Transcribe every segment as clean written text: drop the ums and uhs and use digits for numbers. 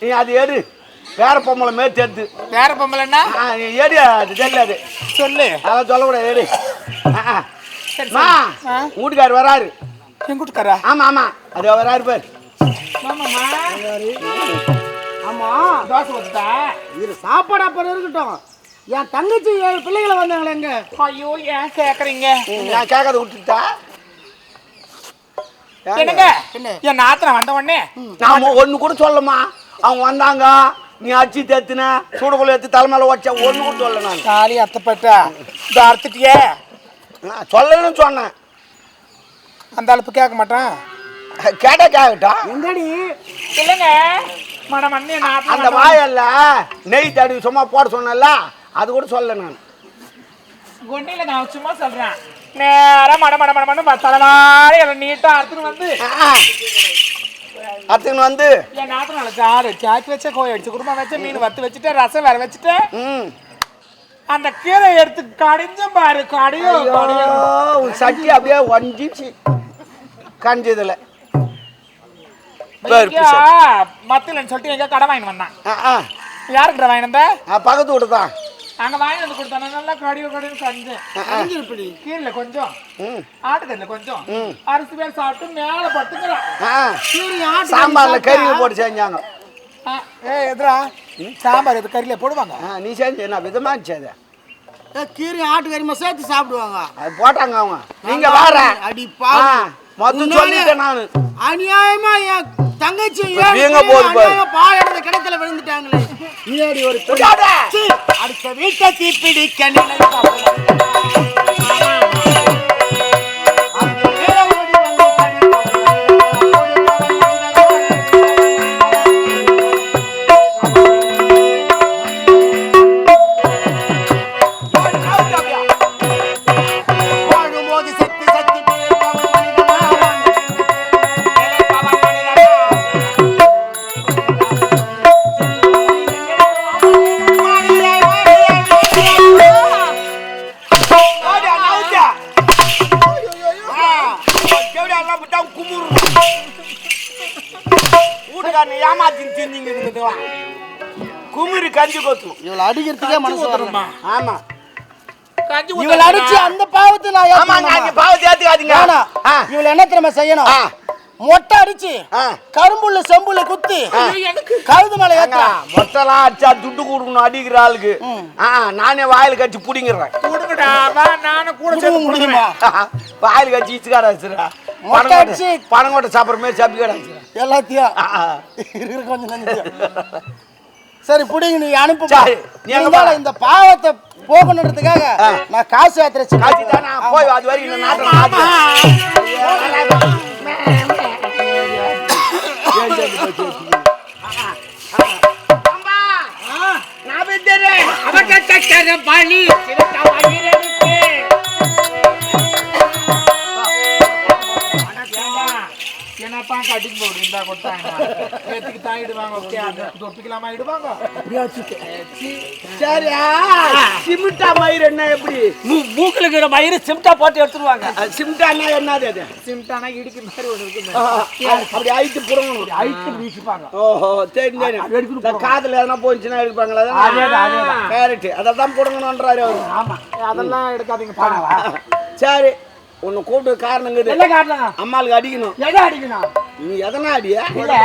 நீ அது எடு வேற பொம்மலை மேற்று எடுத்து வேற பொம்மலைன்னா எடு அது தெரியாது சொல்லு அதான் சொல்லக்கூடாது எடு வீட்டுக்காரு வராரு என் வீட்டுக்காரா ஆமா ஆமா அது வராரு பேர் ஆமா தோசை வச்சுட்டா இது சாப்பாடு அப்புறம் இருக்கட்டும் என் தங்கச்சி 7 பிள்ளைகளை வந்தாங்களே எங்க ஐயோ ஏன் கேக்குறீங்க நான் கேட்காத விட்டுட்டா என்னங்க என் நாத்தனை வந்த உடனே நாம ஒண்ணு கூட சொல்லமா அவங்க வந்தாங்க நீ அடிச்சு தேத்துன சூடுக்குள்ள எடுத்து தலைமையில வச்சா ஒண்ணு கூட சொல்ல நான் காலி அத்தைப்பட்டா அறுத்துட்டியே சொல்லணும்னு சொன்னேன் அந்த அளப்பு கேட்க மாட்டான் கேட்டா கேட்கட்டா எங்கடி இல்லைங்க மணமண்ணே அந்த வாயல்ல நெய் தடி சும்மா போட சொன்னல அது கூட சொல்ல நான் கொண்டையில நான் சும்மா சொல்றேன் நேரா மட தலைநாளே எல்லாம் நீட்டா அறுத்துன்னு வந்து என் நாத்தனால சாக்கி வச்ச கோயை அடிச்சு குருமா வச்ச மீன் வத்து வச்சுட்டு ரசம் வேற வச்சுட்டு அந்த கீரை எடுத்து கடிஞ்சும் பாரு கடியும் சட்டி அப்படியே ஒஞ்சிச்சு கஞ்சதுல மத்திலன்னு சொல்லிட்டு எங்க கடை வாங்கி வந்தான் யாருக்கிட்ட வாங்கி வந்த பக்கத்து வீட்டு தான் அங்க வாங்கி வந்து கொடுத்தாங்க நல்லா கடியும் கஞ்சு கீழே கொஞ்சம் ஆட்டுக்கல்ல கொஞ்சம் அரிசி பேர் சாப்பிட்டு மேல படுத்துக்கிறான் சாம்பார்ல கறியில போட்டு செஞ்சாங்க எதிரா சாம்பார் எது கறியில போடுவாங்க நீ செஞ்சு என்ன விதமா இருந்துச்சு கீரை ஆட்டுக்கறிமா சேர்த்து சாப்பிடுவாங்க அது போட்டாங்க அவங்க நீங்க வார அடி பா மொத்தம் சொல்லிட்டேன் நானு அநியாயமா என் தங்கச்சி பாயடத்த கிணத்துல விழுந்துட்டாங்களே நீடி ஒரு அடுத்த வீட்டை தீப்பிடிக்க குமிரி கஞ்சி கொத்தும் இவளை அடிக்கிறதுக்கே மனசு வருமா ஆமா இவளை அடிச்சு அந்த பாவத்தை நான் பாவத்தை ஏத்துக்காதீங்க இவளை என்ன தெரியுமா செய்யணும் மொட்டை அடிச்சு கரும்புள்ள செம்புள்ள குத்தி கழுது மேல ஏத்தா மொட்டெல்லாம் அடிச்சா துட்டு கொடுக்கணும் அடிக்கிற ஆளுக்கு நானே வாயில கட்சி புடிங்கிறேன் முடியுமா வாயில கட்சி இச்சுக்கார வச்சுறா மொட்டை அடிச்சு பணங்கோட்டை சாப்பிட்ற மாதிரி சாப்பிட்டு வச்சுறேன் எல்லாத்தையும் கொஞ்சம் சரி புடிங்க நீ அனுப்பு இந்த பாவத்தை போகணுன்றதுக்காக நான் காசு ஏத்துறேன் போய் அது வரைக்கும் என்னப்பா கட்டிக்கு போடு இருந்தா கொடுத்தாங்க நேத்துக்கு தான் இடுவாங்க தொப்பிக்கலாமா இடுவாங்க சரியா சிமிட்டா மயிர் என்ன எப்படி மூக்குல இருக்கிற மயிறு சிமிட்டா போட்டு எடுத்துருவாங்க சிமிட்டானா என்னது அது சிமிட்டானா இடிக்கிற மாதிரி ஒன்று இருக்கு அப்படி ஐட்டு புடுங்கணும் ஐட்டு வீசிப்பாங்க ஓஹோ சரி காதுல எதனா போச்சுன்னா எடுப்பாங்களா கேரட் அதான் புடுங்கணும்ன்றாரு அவரு ஆமா அதெல்லாம் எடுக்காதீங்க சரி உன்னை கூப்பிட்டு காரணங்குது என்ன காரணம் அம்மாளுக்கு அடிக்கணும் எதை அடிக்கணும் நீ எதனா அடியா இல்ல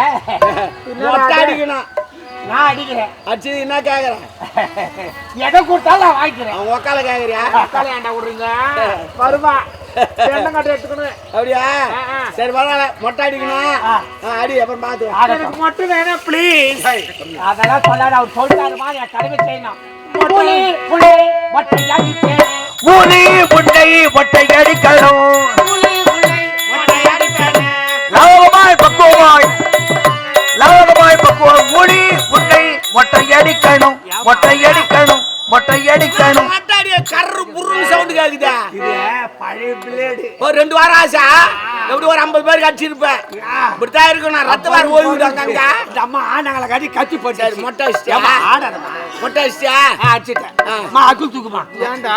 மொட்டை அடிக்கணும் நான் அடிக்கிறேன் அடிச்சு என்ன கேக்குறேன் எதை கொடுத்தாலும் நான் வாங்கிக்கிறேன் அவன் உக்கால கேக்குறியா உக்கால ஏன்டா விடுறீங்க வருவா கட்டை எடுத்துக்கணும் அப்படியா சரி பரவாயில்ல மொட்டை அடிக்கணும் அடி அப்புறம் பார்த்து எனக்கு மட்டும் வேணாம் ப்ளீஸ் அதெல்லாம் சொல்லாத அவர் சொல்லிட்டாருமா என் கடமை செய்யணும் புலி புலி மொட்டை அடிப்பேன் புலி புண்டை மொட்டை அடிக்கணும் லவகமாய் பக்குவமாய் புலி புண்டை மொட்டை அடிக்கணும் மொட்டை அடிக்கணும் கர்ரு புர்ரு சவுண்ட் கேக்குதா இது பழைய பிளேடு ஒரு 2 வாரம் ஆசா எப்படி ஒரு 50 பேருக்கு அடிச்சிருப்பேன் இப்படித்தான் இருக்கும் நான் ரத்த வாரம் ஓய்விட்டாங்க அம்மா ஆனாங்களை கட்டி கத்தி போட்டு மொட்டை அடிச்சியா ஆடாத மொட்டை அடிச்சியா அடிச்சிட்டேன் அம்மா அக்குள் தூக்குமா ஏன்டா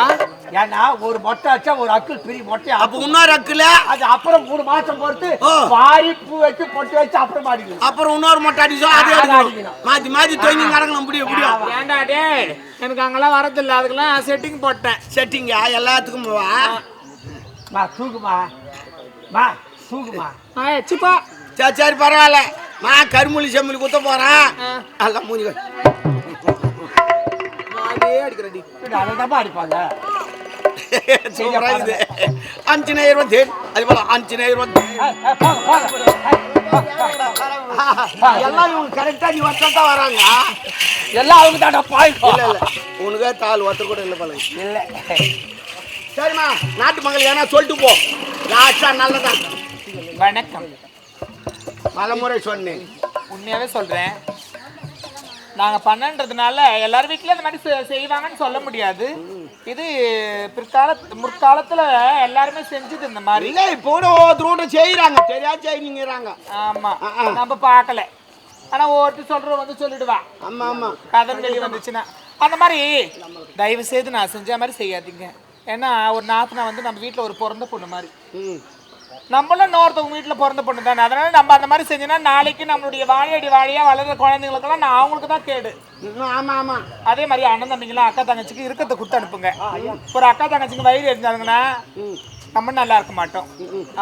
ஏன்னா ஒரு மொட்டை வச்சா ஒரு அக்குள் பெரிய மொட்டை அப்ப இன்னொரு அக்குல அது அப்புறம் 3 மாசம் பொறுத்து வாரி பூ வச்சு பொட்டு வச்சு அப்புறம் அடிக்கணும். அப்புறம் இன்னொரு மொட்டை அடிச்சோம் அதே அடிக்கணும். மாத்தி மாத்தி தொங்கி கிடக்கணும் முடியும் முடியும். ஏண்டா டேய் எனக்கு அங்கெல்லாம் வரதில்லை, அதுக்கெல்லாம் செட்டிங் போட்டேன். செட்டிங்கா எல்லாத்துக்கும் வா தூக்குமா வா தூக்குமா சிப்பா. சரி சரி பரவாயில்ல. நான் கருமொழி செம்மொழி குத்த போறேன். எல்லாம் மூஞ்சி அடிக்கிறடி அதான் அடிப்பாங்க. ஆஞ்சநேயர் வந்து அது போல ஆஞ்சநேயர் வந்து எல்லாம் இவங்க கரெக்டா நீ வச்சா தான் வராங்க. எல்லாம் அவங்க தாண்டா பாய். இல்ல இல்ல உனக்கே தாள் ஒருத்தர் கூட இல்லை போல. இல்ல சரிம்மா நாட்டு மக்கள் ஏன்னா சொல்லிட்டு போ. லாஸ்டா நல்லதான். வணக்கம். பலமுறை சொன்னேன், உண்மையாவே சொல்றேன். நாங்க பண்ணன்றதுனால எல்லாரும் வீட்லயும் இந்த மாதிரி செய்வாங்கன்னு சொல்ல முடியாது. இது முற்காலத்துல எல்லாருமே செஞ்சது இந்த மாதிரி. இல்ல இப்போ கூட ஒருத்தரோட செய்யறாங்க, தெரியாது செய்யுங்கிறாங்க. ஆமா நம்ம பார்க்கல. ஆனா ஒருத்தர் சொல்ற வந்து சொல்லிடுவா. ஆமா ஆமா கதன் வெளியே வந்துச்சுன்னா அந்த மாதிரி தயவு செய்து நான் செஞ்ச மாதிரி செய்யாதீங்க. ஏன்னா ஒரு நாத்தனா வந்து நம்ம வீட்டுல ஒரு பிறந்த பொண்ணு மாதிரி. நம்மளும் இன்னொருத்தவங்க வீட்டுல பிறந்த பொண்ணு தானே. அதனால நம்ம அந்த மாதிரி செஞ்சோம்னா நாளைக்கு நம்மளுடைய வாழையடி வாழையா வளர்ற குழந்தைங்களுக்கெல்லாம் நான் அவங்களுக்கு தான் கேடு. ஆமா ஆமா. அதே மாதிரி அண்ணன் தம்பிங்களாம் அக்கா தங்கச்சிக்கு இருக்கிறத கொடுத்து அனுப்புங்க. ஒரு அக்கா தங்கச்சிக்கு வயிறு எரிஞ்சாங்கன்னா நம்ம நல்லா இருக்க மாட்டோம்.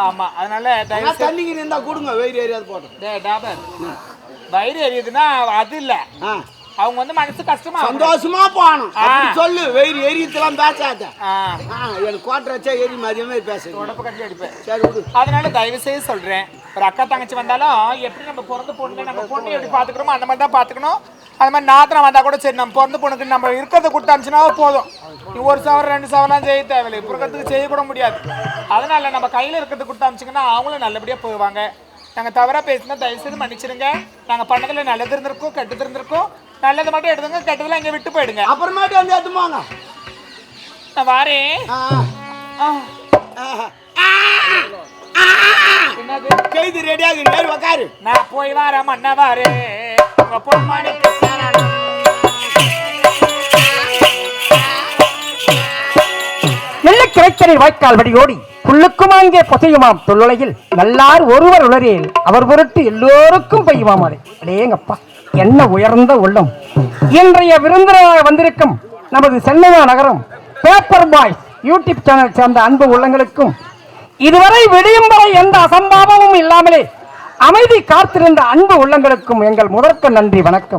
ஆமா அதனால தண்ணிக்கு இருந்தா கொடுங்க. வயிறு எரியாது போட்டோம். வயிறு எரியுதுன்னா அது இல்ல, அவங்க வந்து மனசு கஷ்டமா சந்தோஷமா போகணும் சொல்லு. வயிறு எரியத்தெல்லாம் பேசாத. எனக்கு கோட்டை வச்சா எரி மதியமே பேச உடம்பு கட்டி அடிப்பேன். சரி அதனால தயவு செய்து சொல்றேன், ஒரு அக்கா தங்கச்சி வந்தாலும் எப்படி நம்ம பிறந்த பொண்ணு நம்ம பொண்ணு எப்படி பாத்துக்கிறோமோ அந்த மாதிரி தான் பாத்துக்கணும். அது மாதிரி நாத்திரம் வந்தா கூட சரி நம்ம பிறந்த பொண்ணுக்கு நம்ம இருக்கிறத கொடுத்து அனுப்பிச்சுனா போதும். நீ 1 சவரம் 2 சவரம் செய்ய தேவையில்லை, பிறக்கிறதுக்கு செய்யக்கூட முடியாது. அதனால நம்ம கையில இருக்கிறத கொடுத்து அனுப்பிச்சிங்கன்னா அவங்களும் நல்லபடியா போயிடுவாங்க. நாங்க தவறா பேசினா தயவு செய்து மன்னிச்சிருங்க. நாங்க பண்ணதுல நல்லது இருந்திருக்கோம் கெட்டது இருந்திருக்கோம். நல்லது மட்டும் எடுத்துங்க, கெட்டதுல இங்க விட்டு போயிடுங்க. அப்புறமேட்டு வந்து எடுத்துமாங்க. நான் வாரேன். என்னது கைது ரெடியாகி நேரு உக்காரு. நான் போய் வாரேன் மண்ணா வாரே உங்க பொன்மாணிக்கு நல்ல கிளைக்கரை வாய்க்கால் வடியோடி புல்லுக்கும் அங்கே பொசையுமாம் தொல்லுலகில் நல்லார் ஒருவர் உளரேல் அவர் பொருட்டு எல்லோருக்கும் பெய்யுமாம். அடேங்கப்பா என்ன உயர்ந்த உள்ளம். இன்றைய விருந்தினராக வந்திருக்கும் நமது சென்னை நகரம் பேப்பர் பாய்ஸ் யூடியூப் சேனல் சேர்ந்த அன்பு உள்ளங்களுக்கும் இதுவரை விடியும் வரை எந்த அசம்பாவமும் இல்லாமலே அமைதி காத்திருந்த அன்பு உள்ளங்களுக்கும் எங்கள் முதற்க நன்றி வணக்கம்.